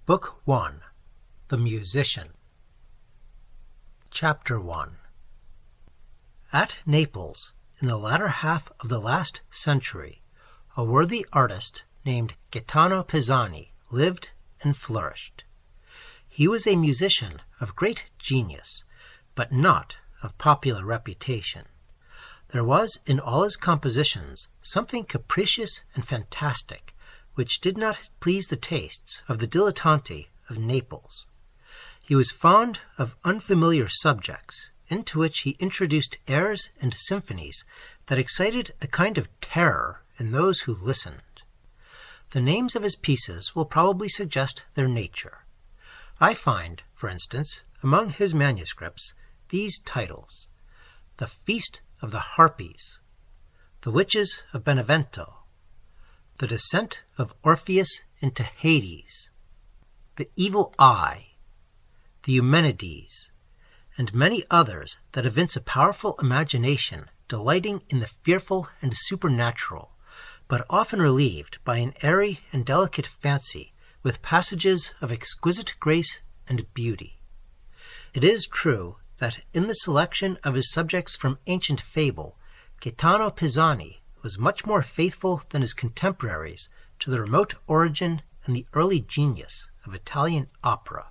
Book 1. The Musician. Chapter 1. At Naples, in the latter half of the last century, a worthy artist named Gaetano Pisani lived and flourished. He was a musician of great genius, but not of popular reputation. There was in all his compositions something capricious and fantastic, which did not please the tastes of the dilettanti of Naples. He was fond of unfamiliar subjects, into which he introduced airs and symphonies that excited a kind of terror in those who listened. The names of his pieces will probably suggest their nature. I find, for instance, among his manuscripts, these titles: The Feast of the Harpies, The Witches of Benevento, The Descent of Orpheus into Hades, The Evil Eye, The Eumenides, and many others that evince a powerful imagination delighting in the fearful and supernatural, but often relieved by an airy and delicate fancy with passages of exquisite grace and beauty. It is true that in the selection of his subjects from ancient fable, Gaetano Pisani was much more faithful than his contemporaries to the remote origin and the early genius of Italian opera.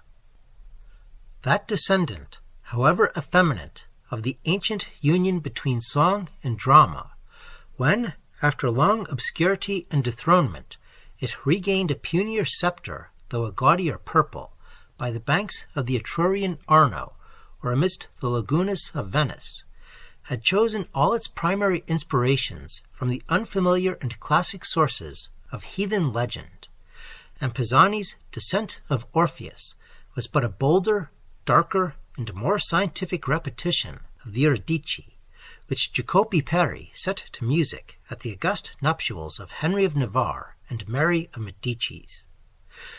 That descendant, however effeminate, of the ancient union between song and drama, when, after long obscurity and dethronement, it regained a punier sceptre, though a gaudier purple, by the banks of the Etrurian Arno, or amidst the lagunes of Venice, had chosen all its primary inspirations from the unfamiliar and classic sources of heathen legend, and Pisani's Descent of Orpheus was but a bolder, darker, and more scientific repetition of the Eurydice, which Jacopi Peri set to music at the august nuptials of Henry of Navarre and Mary of Medicis.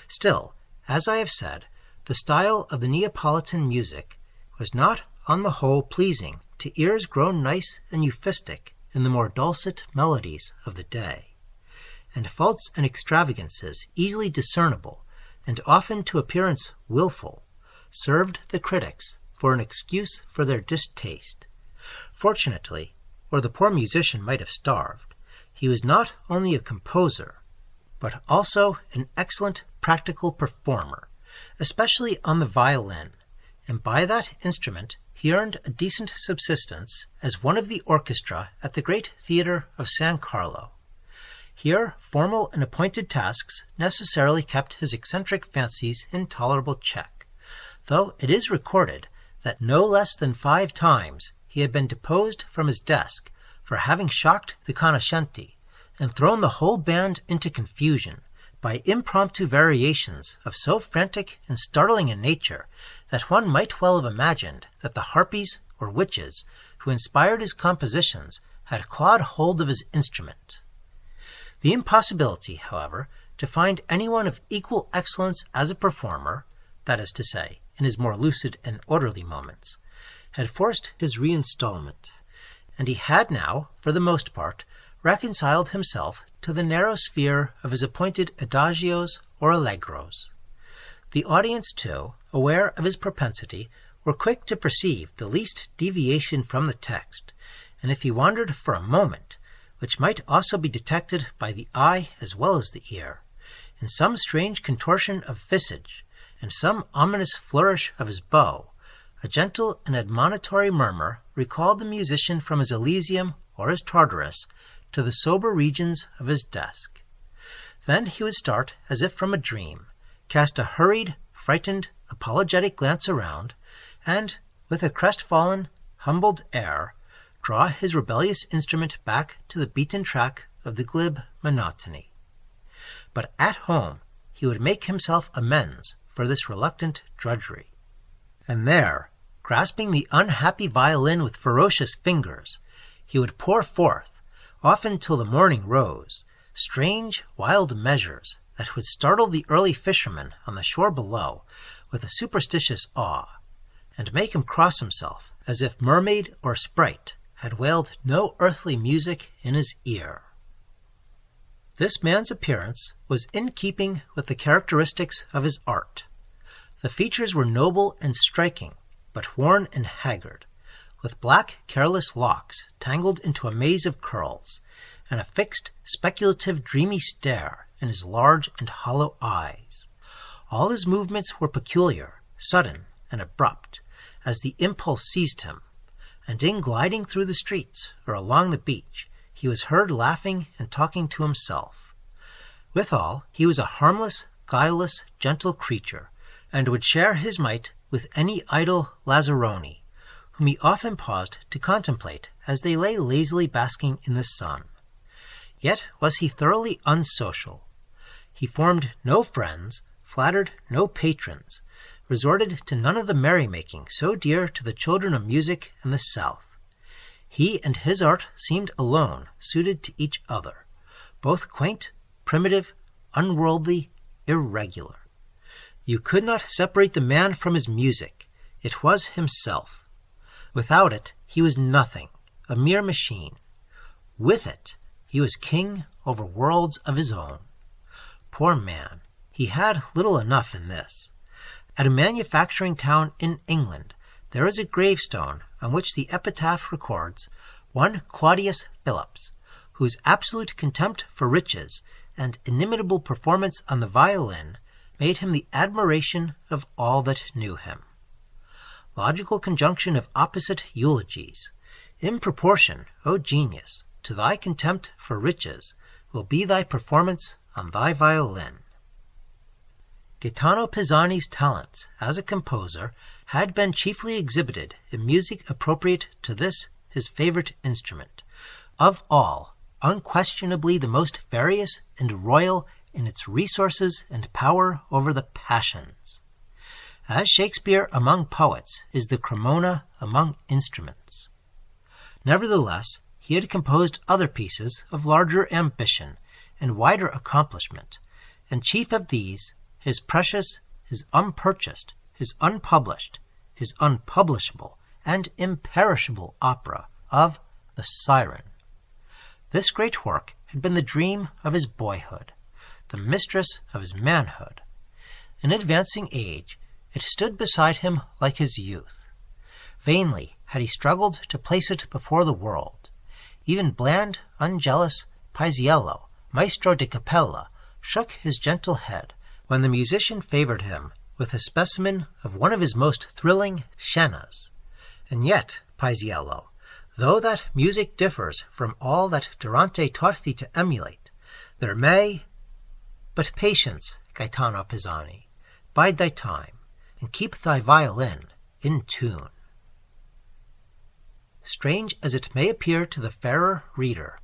Still, as I have said, the style of the Neapolitan music was not on the whole pleasing to ears grown nice and euphistic in the more dulcet melodies of the day, and faults and extravagances easily discernible, and often to appearance wilful, served the critics for an excuse for their distaste. Fortunately, or the poor musician might have starved, he was not only a composer, but also an excellent practical performer, especially on the violin, and by that instrument he earned a decent subsistence as one of the orchestra at the great theatre of San Carlo. Here formal and appointed tasks necessarily kept his eccentric fancies in tolerable check, though it is recorded that no less than 5 times he had been deposed from his desk for having shocked the conoscenti and thrown the whole band into confusion by impromptu variations of so frantic and startling a nature that one might well have imagined that the harpies or witches who inspired his compositions had clawed hold of his instrument. The impossibility, however, to find anyone of equal excellence as a performer, that is to say, in his more lucid and orderly moments, had forced his reinstalment, and he had now, for the most part, reconciled himself to the narrow sphere of his appointed adagios or allegros. The audience, too, aware of his propensity, were quick to perceive the least deviation from the text, and if he wandered for a moment, which might also be detected by the eye as well as the ear, in some strange contortion of visage, and some ominous flourish of his bow, a gentle and admonitory murmur recalled the musician from his Elysium or his Tartarus to the sober regions of his desk. Then he would start as if from a dream, cast a hurried, frightened, apologetic glance around, and, with a crestfallen, humbled air, draw his rebellious instrument back to the beaten track of the glib monotony. But at home he would make himself amends for this reluctant drudgery, and there, grasping the unhappy violin with ferocious fingers, he would pour forth, often till the morning rose, strange, wild measures that would startle the early fishermen on the shore below with a superstitious awe, and make him cross himself as if mermaid or sprite had wailed no earthly music in his ear. This man's appearance was in keeping with the characteristics of his art. The features were noble and striking, but worn and haggard, with black, careless locks tangled into a maze of curls, and a fixed, speculative, dreamy stare in his large and hollow eyes. All his movements were peculiar, sudden, and abrupt, as the impulse seized him, and in gliding through the streets or along the beach, he was heard laughing and talking to himself. Withal, he was a harmless, guileless, gentle creature, and would share his mite with any idle lazzaroni, whom he often paused to contemplate as they lay lazily basking in the sun. Yet was he thoroughly unsocial. He formed no friends, flattered no patrons, resorted to none of the merrymaking so dear to the children of music and the South. He and his art seemed alone suited to each other, both quaint, primitive, unworldly, irregular. You could not separate the man from his music. It was himself. Without it, he was nothing, a mere machine. With it, he was king over worlds of his own. Poor man, he had little enough in this. At a manufacturing town in England, there is a gravestone on which the epitaph records one Claudius Phillips, whose absolute contempt for riches and inimitable performance on the violin made him the admiration of all that knew him. Logical conjunction of opposite eulogies. In proportion, O genius, to thy contempt for riches will be thy performance on thy violin. Gaetano Pisani's talents as a composer had been chiefly exhibited in music appropriate to this his favorite instrument, of all, unquestionably the most various and royal in its resources and power over the passions. As Shakespeare among poets is the Cremona among instruments. Nevertheless, he had composed other pieces of larger ambition and wider accomplishment, and chief of these, his precious, his unpurchased, his unpublished, his unpublishable, and imperishable opera of The Siren. This great work had been the dream of his boyhood, the mistress of his manhood. In advancing age, it stood beside him like his youth. Vainly had he struggled to place it before the world. Even bland, unjealous Paisiello, maestro di capella, shook his gentle head when the musician favored him with a specimen of one of his most thrilling scenas. And yet, Paisiello, though that music differs from all that Durante taught thee to emulate, there may... But patience, Gaetano Pisani, bide thy time, and keep thy violin in tune. Strange as it may appear to the fairer reader,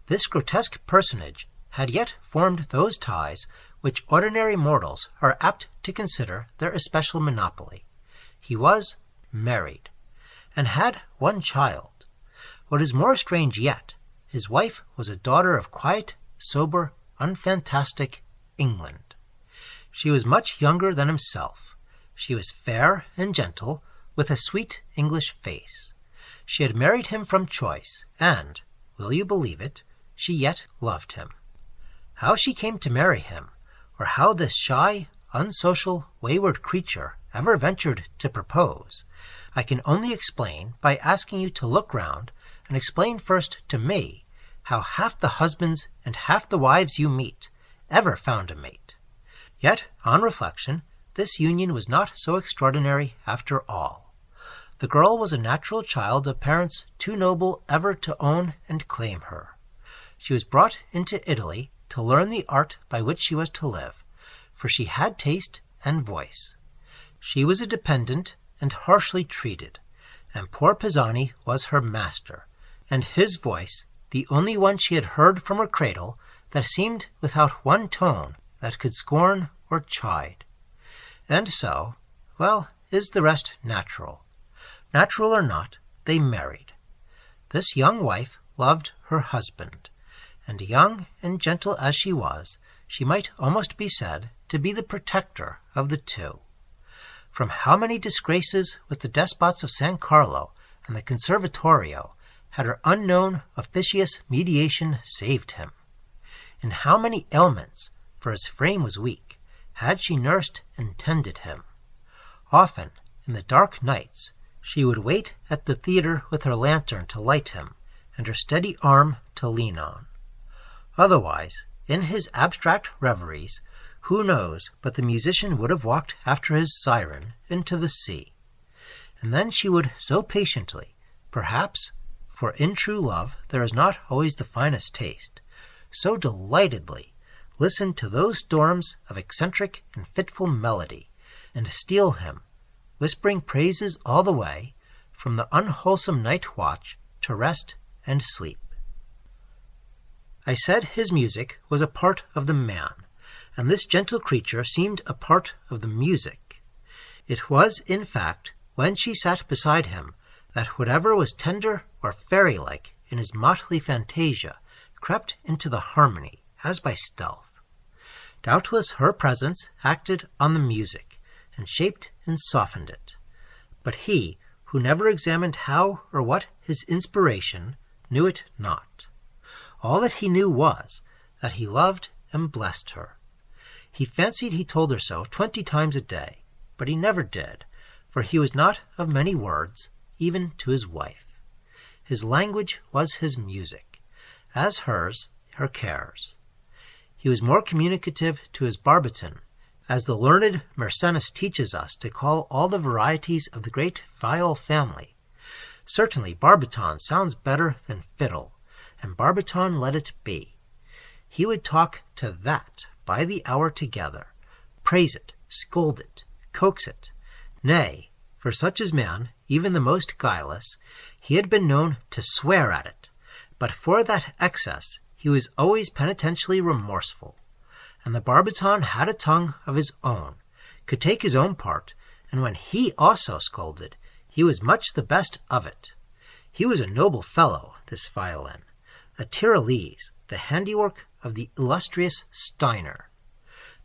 this grotesque personage had yet formed those ties which ordinary mortals are apt to consider their especial monopoly. He was married, and had one child. What is more strange yet, his wife was a daughter of quiet, sober, unfantastic England. She was much younger than himself. She was fair and gentle, with a sweet English face. She had married him from choice, and, will you believe it, she yet loved him. How she came to marry him, or how this shy, unsocial, wayward creature ever ventured to propose, I can only explain by asking you to look round and explain first to me how half the husbands and half the wives you meet ever found a mate. Yet, on reflection, this union was not so extraordinary after all. The girl was a natural child of parents too noble ever to own and claim her. She was brought into Italy to learn the art by which she was to live, for she had taste and voice. She was a dependent and harshly treated, and poor Pisani was her master, and his voice the only one she had heard from her cradle that seemed without one tone that could scorn or chide. And so, well, is the rest natural. Natural or not, they married. This young wife loved her husband, and young and gentle as she was, she might almost be said to be the protector of the two. From how many disgraces with the despots of San Carlo and the Conservatorio had her unknown officious mediation saved him? and how many ailments, for his frame was weak, had she nursed and tended him. Often, in the dark nights, she would wait at the theatre with her lantern to light him, and her steady arm to lean on. Otherwise, in his abstract reveries, who knows but the musician would have walked after his siren into the sea. And then she would so patiently, perhaps, for in true love there is not always the finest taste, so delightedly listen to those storms of eccentric and fitful melody, and steal him, whispering praises all the way, from the unwholesome night watch to rest and sleep. I said his music was a part of the man, and this gentle creature seemed a part of the music. It was, in fact, when she sat beside him, that whatever was tender or fairy-like in his motley fantasia crept into the harmony, as by stealth. Doubtless her presence acted on the music, and shaped and softened it. But he, who never examined how or what his inspiration, knew it not. All that he knew was, that he loved and blessed her. He fancied he told her so 20 times a day, but he never did, for he was not of many words, even to his wife. His language was his music, as hers her cares. He was more communicative to his barbiton, as the learned Mercenus teaches us to call all the varieties of the great viol family. Certainly barbiton sounds better than fiddle, and barbiton let it be. He would talk to that by the hour together, praise it, scold it, coax it. Nay, for such as man, even the most guileless, he had been known to swear at it, but for that excess he was always penitentially remorseful. And the barbiton had a tongue of his own, could take his own part, and when he also scolded, he was much the best of it. He was a noble fellow, this violin, a Tyrolese, the handiwork of the illustrious Steiner.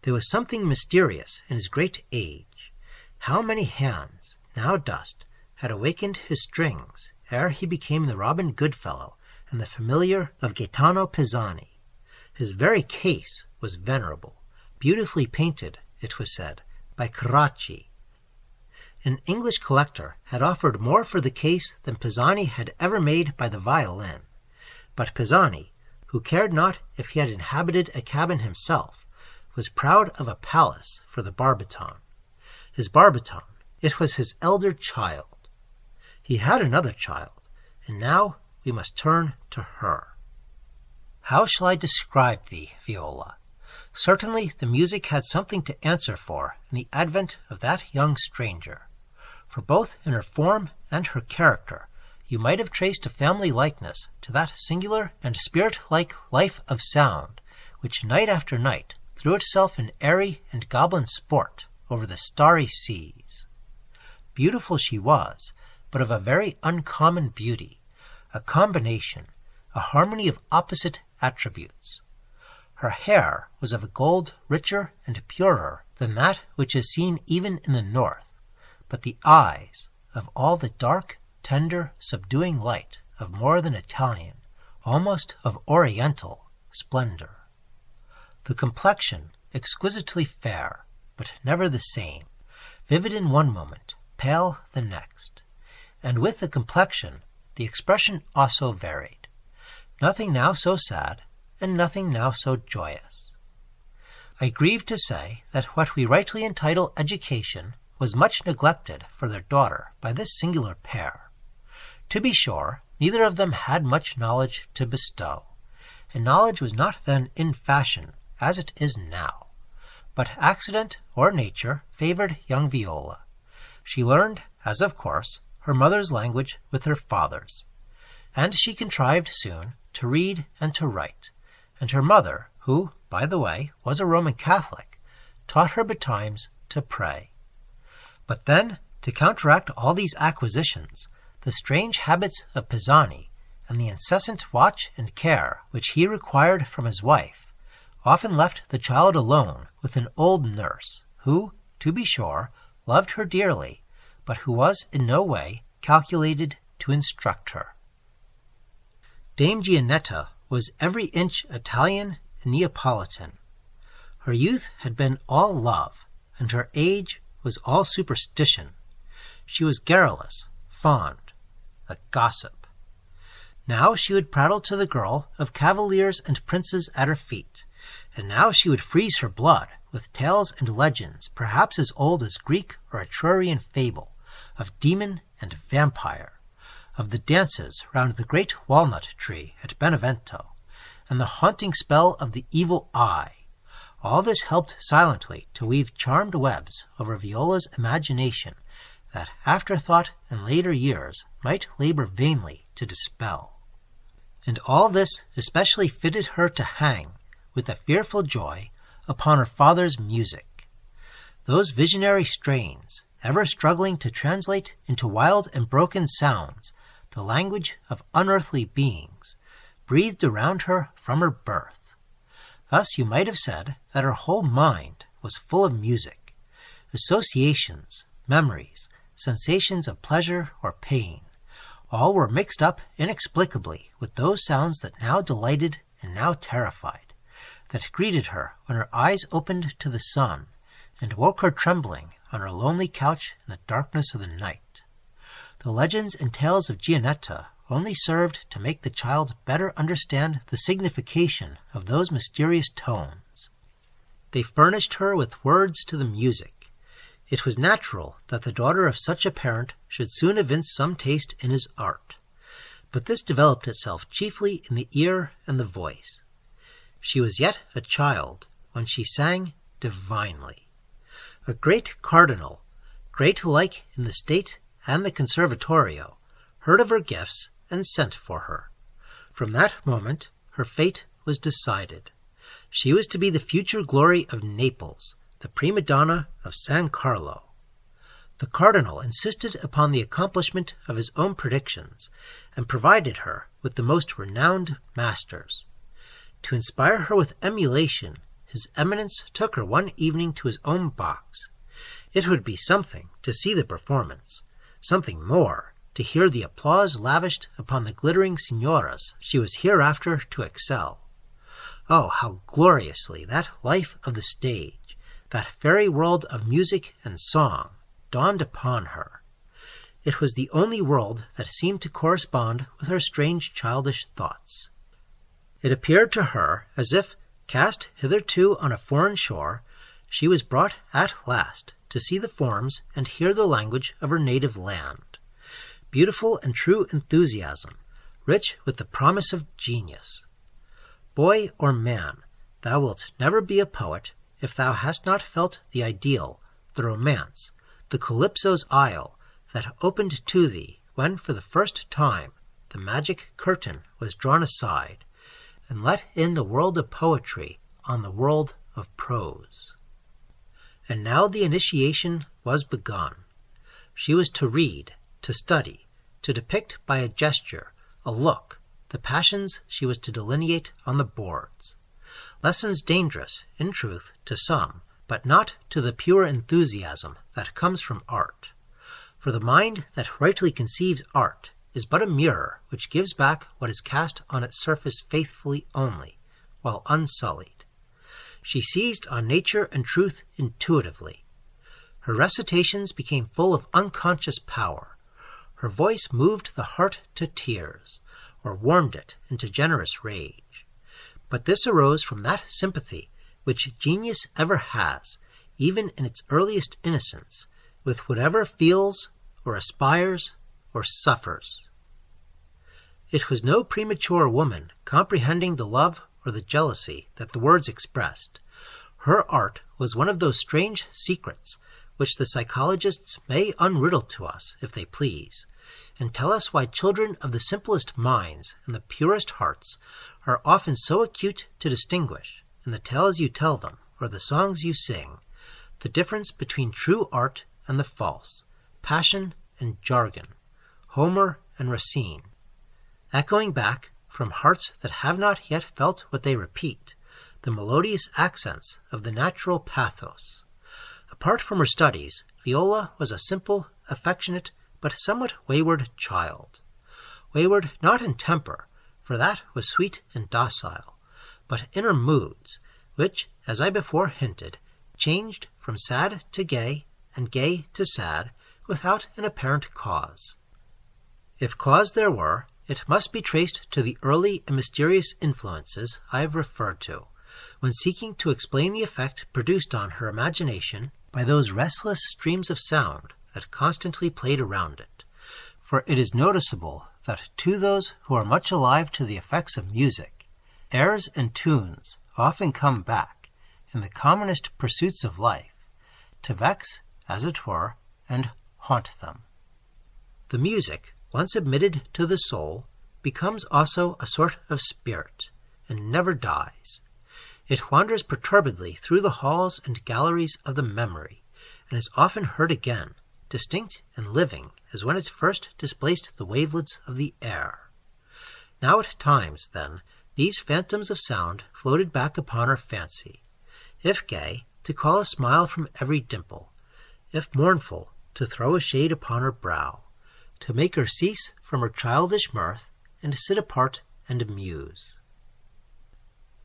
There was something mysterious in his great age. How many hands, now dust, had awakened his strings ere he became the Robin Goodfellow and the familiar of Gaetano Pisani. His very case was venerable, beautifully painted, it was said, by Carracci. An English collector had offered more for the case than Pisani had ever made by the violin. But Pisani, who cared not if he had inhabited a cabin himself, was proud of a palace for the barbiton. His barbiton, it was his elder child. He had another child, and now we must turn to her. How shall I describe thee, Viola? Certainly the music had something to answer for in the advent of that young stranger, for both in her form and her character you might have traced a family likeness to that singular and spirit-like life of sound which night after night threw itself in airy and goblin sport over the starry seas. Beautiful she was, but of a very uncommon beauty, a combination, a harmony of opposite attributes. Her hair was of a gold richer and purer than that which is seen even in the north, but the eyes, of all the dark, tender, subduing light of more than Italian, almost of Oriental, splendor. The complexion, exquisitely fair, but never the same, vivid in one moment, pale the next. And with the complexion, the expression also varied. Nothing now so sad, and nothing now so joyous. I grieve to say that what we rightly entitle education was much neglected for their daughter by this singular pair. To be sure, neither of them had much knowledge to bestow, and knowledge was not then in fashion as it is now. But accident or nature favored young Viola. She learned, as of course, her mother's language with her father's, and she contrived soon to read and to write, and her mother, who, by the way, was a Roman Catholic, taught her betimes to pray. But then, to counteract all these acquisitions, the strange habits of Pisani, and the incessant watch and care which he required from his wife, often left the child alone with an old nurse, who, to be sure, loved her dearly, but who was in no way calculated to instruct her. Dame Gianetta was every inch Italian and Neapolitan. Her youth had been all love, and her age was all superstition. She was garrulous, fond, a gossip. Now she would prattle to the girl of cavaliers and princes at her feet, and now she would freeze her blood with tales and legends perhaps as old as Greek or Etrurian fable, of demon and vampire, of the dances round the great walnut tree at Benevento, and the haunting spell of the evil eye. All this helped silently to weave charmed webs over Viola's imagination that afterthought and later years might labor vainly to dispel. And all this especially fitted her to hang, with a fearful joy, upon her father's music. Those visionary strains, ever struggling to translate into wild and broken sounds the language of unearthly beings, breathed around her from her birth. Thus you might have said that her whole mind was full of music, associations, memories, sensations of pleasure or pain. All were mixed up inexplicably with those sounds that now delighted and now terrified, that greeted her when her eyes opened to the sun, and woke her trembling on her lonely couch in the darkness of the night. The legends and tales of Gianetta only served to make the child better understand the signification of those mysterious tones. They furnished her with words to the music. It was natural that the daughter of such a parent should soon evince some taste in his art, but this developed itself chiefly in the ear and the voice. She was yet a child when she sang divinely. A great cardinal, great alike in the state and the conservatorio, heard of her gifts and sent for her. From that moment her fate was decided. She was to be the future glory of Naples, the prima donna of San Carlo. The cardinal insisted upon the accomplishment of his own predictions, and provided her with the most renowned masters. To inspire her with emulation, His Eminence took her one evening to his own box. It would be something to see the performance, something more to hear the applause lavished upon the glittering signoras she was hereafter to excel. Oh, how gloriously that life of the stage, that fairy world of music and song, dawned upon her. It was the only world that seemed to correspond with her strange childish thoughts. It appeared to her as if, cast hitherto on a foreign shore, she was brought at last to see the forms and hear the language of her native land. Beautiful and true enthusiasm, rich with the promise of genius. Boy or man, thou wilt never be a poet if thou hast not felt the ideal, the romance, the Calypso's isle that opened to thee when for the first time the magic curtain was drawn aside, and let in the world of poetry on the world of prose. And now the initiation was begun. She was to read, to study, to depict by a gesture, a look, the passions she was to delineate on the boards. Lessons dangerous, in truth, to some, but not to the pure enthusiasm that comes from art. For the mind that rightly conceives art is but a mirror which gives back what is cast on its surface faithfully only, while unsullied. She seized on nature and truth intuitively. Her recitations became full of unconscious power. Her voice moved the heart to tears, or warmed it into generous rage. But this arose from that sympathy which genius ever has, even in its earliest innocence, with whatever feels, or aspires, or suffers. It was no premature woman comprehending the love or the jealousy that the words expressed. Her art was one of those strange secrets which the psychologists may unriddle to us, if they please, and tell us why children of the simplest minds and the purest hearts are often so acute to distinguish, in the tales you tell them or the songs you sing, the difference between true art and the false, passion and jargon, Homer and Racine, echoing back from hearts that have not yet felt what they repeat, the melodious accents of the natural pathos. Apart from her studies, Viola was a simple, affectionate, but somewhat wayward child. Wayward not in temper, for that was sweet and docile, but inner moods, which, as I before hinted, changed from sad to gay and gay to sad without an apparent cause. If cause there were, it must be traced to the early and mysterious influences I have referred to, when seeking to explain the effect produced on her imagination by those restless streams of sound that constantly played around it. For it is noticeable that to those who are much alive to the effects of music, airs and tunes often come back, in the commonest pursuits of life, to vex, as it were, and haunt them. The music, once admitted to the soul, becomes also a sort of spirit, and never dies. It wanders perturbedly through the halls and galleries of the memory, and is often heard again, distinct and living as when it first displaced the wavelets of the air. Now at times, then, these phantoms of sound floated back upon her fancy, if gay, to call a smile from every dimple, if mournful, to throw a shade upon her brow, to make her cease from her childish mirth, and sit apart and muse.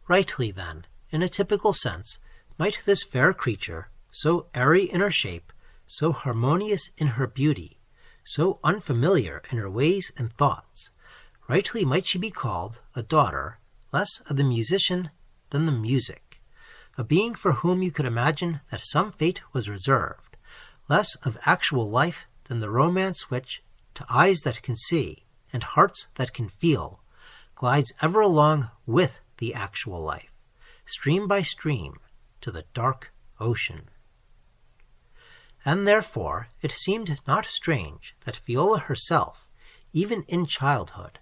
Rightly, then, in a typical sense, might this fair creature, so airy in her shape, so harmonious in her beauty, so unfamiliar in her ways and thoughts, rightly might she be called a daughter, less of the musician than the music, a being for whom you could imagine that some fate was reserved, less of actual life than the romance which, to eyes that can see, and hearts that can feel, glides ever along with the actual life, stream by stream, to the dark ocean. And therefore it seemed not strange that Viola herself, even in childhood,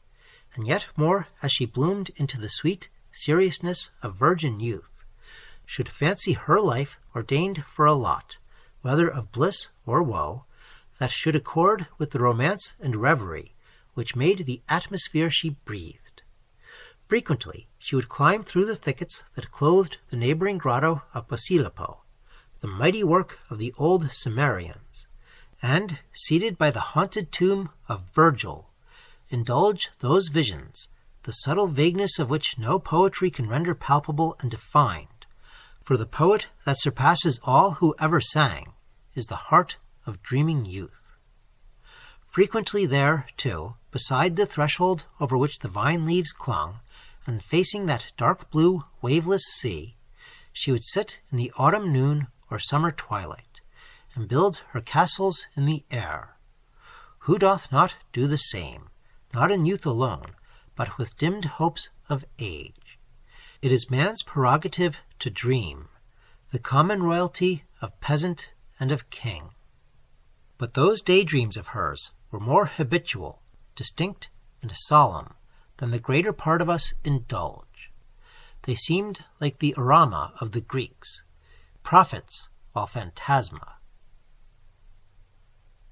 and yet more as she bloomed into the sweet seriousness of virgin youth, should fancy her life ordained for a lot, whether of bliss or woe, that should accord with the romance and reverie which made the atmosphere she breathed. Frequently she would climb through the thickets that clothed the neighboring grotto of Posilipo, the mighty work of the old Cimmerians, and, seated by the haunted tomb of Virgil, indulge those visions, the subtle vagueness of which no poetry can render palpable and defined, for the poet that surpasses all who ever sang is the heart of dreaming youth. Frequently there, too, beside the threshold over which the vine leaves clung, and facing that dark blue, waveless sea, she would sit in the autumn noon or summer twilight, and build her castles in the air. Who doth not do the same, not in youth alone, but with dimmed hopes of age? It is man's prerogative to dream, the common royalty of peasant and of king. But those daydreams of hers were more habitual, distinct, and solemn than the greater part of us indulge. They seemed like the orama of the Greeks, prophets while phantasma.